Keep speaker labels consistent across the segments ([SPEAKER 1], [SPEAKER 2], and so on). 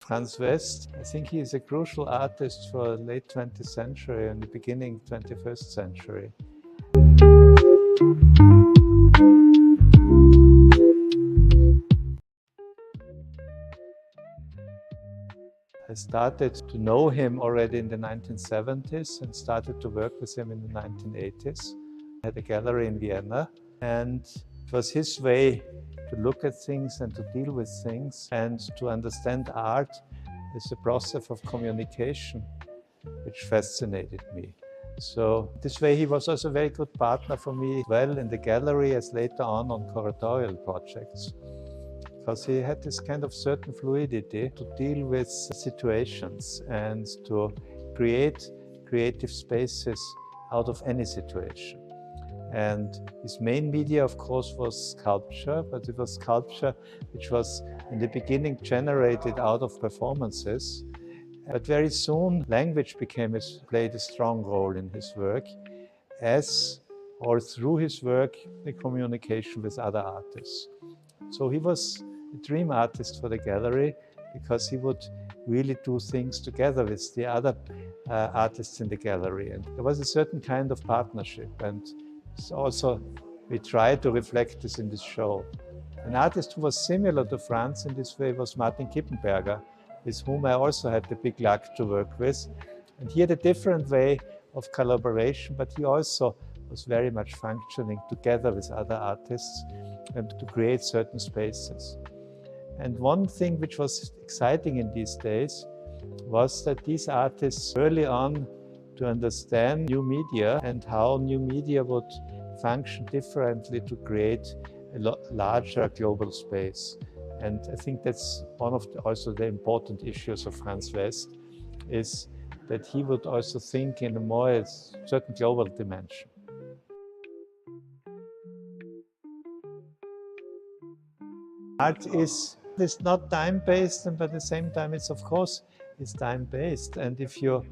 [SPEAKER 1] Franz West, I think he is a crucial artist for the late 20th century and the beginning 21st century. I started to know him already in the 1970s and started to work with him in the 1980s. I had a gallery in Vienna, and it was his way to look at things and to deal with things and to understand art as a process of communication, which fascinated me. So this way he was also a very good partner for me as well in the gallery as later on curatorial projects, because he had this kind of certain fluidity to deal with situations and to create creative spaces out of any situation. And his main media, of course, was sculpture, but it was sculpture which was in the beginning generated out of performances. But very soon, language played a strong role in his work, as or through his work, the communication with other artists. So he was a dream artist for the gallery because he would really do things together with the other artists in the gallery. And there was a certain kind of partnership. And also, we try to reflect this in this show. An artist who was similar to Franz in this way was Martin Kippenberger, with whom I also had the big luck to work with. And he had a different way of collaboration, but he also was very much functioning together with other artists and to create certain spaces. And one thing which was exciting in these days was that these artists early on to understand new media and how new media would function differently to create a larger global space. And I think that's one of also the important issues of Franz West, is that he would also think in a more certain global dimension. Art is not time-based, but at the same time it's time-based. And if you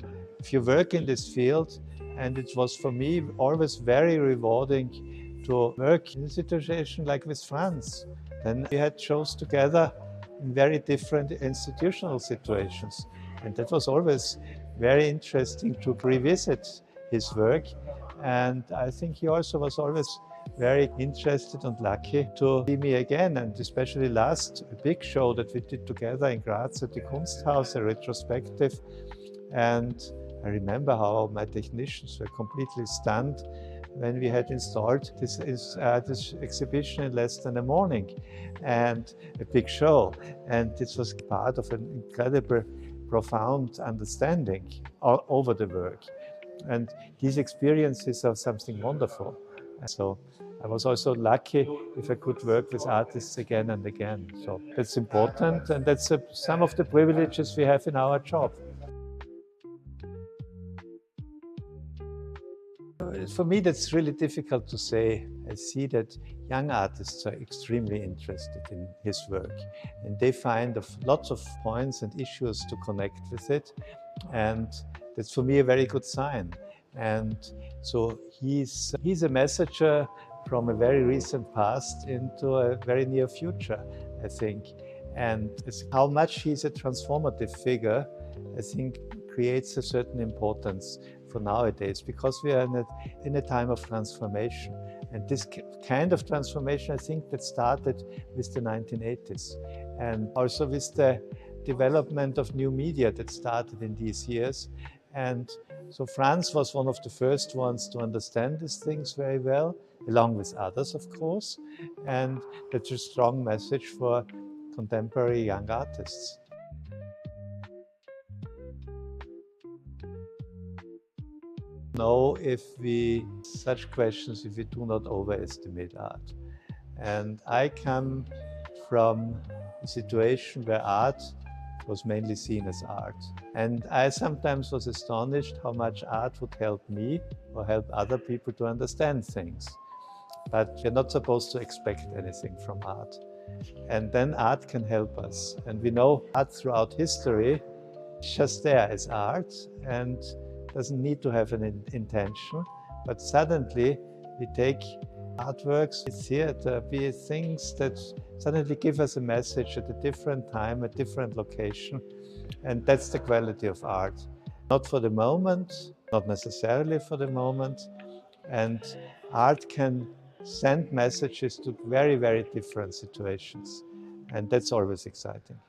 [SPEAKER 1] work in this field, and it was for me always very rewarding to work in a situation like with Franz. Then we had shows together in very different institutional situations. And that was always very interesting to revisit his work. And I think he also was always very interested and lucky to see me again. And especially last big show that we did together in Graz at the Kunsthaus, a retrospective. And I remember how my technicians were completely stunned when we had installed this exhibition in less than a morning, and a big show. And this was part of an incredible, profound understanding over the work. And these experiences are something wonderful. So I was also lucky if I could work with artists again and again. So that's important, and that's some of the privileges we have in our job. For me, that's really difficult to say. I see that young artists are extremely interested in his work, and they find lots of points and issues to connect with it, and that's for me a very good sign. And so he's a messenger from a very recent past into a very near future, I think. And how much he's a transformative figure, I think, creates a certain importance for nowadays, because we are in a time of transformation. And this kind of transformation, I think, that started with the 1980s. And also with the development of new media that started in these years. And so Franz was one of the first ones to understand these things very well, along with others, of course. And that's a strong message for contemporary young artists. Know if such questions if we do not overestimate art. And I come from a situation where art was mainly seen as art. And I sometimes was astonished how much art would help me or help other people to understand things. But we're not supposed to expect anything from art. And then art can help us. And we know art throughout history is just there as art and doesn't need to have an intention. But suddenly we take artworks, theater, be it things that suddenly give us a message at a different time, a different location. And that's the quality of art. Not for the moment, not necessarily for the moment. And art can send messages to very, very different situations. And that's always exciting.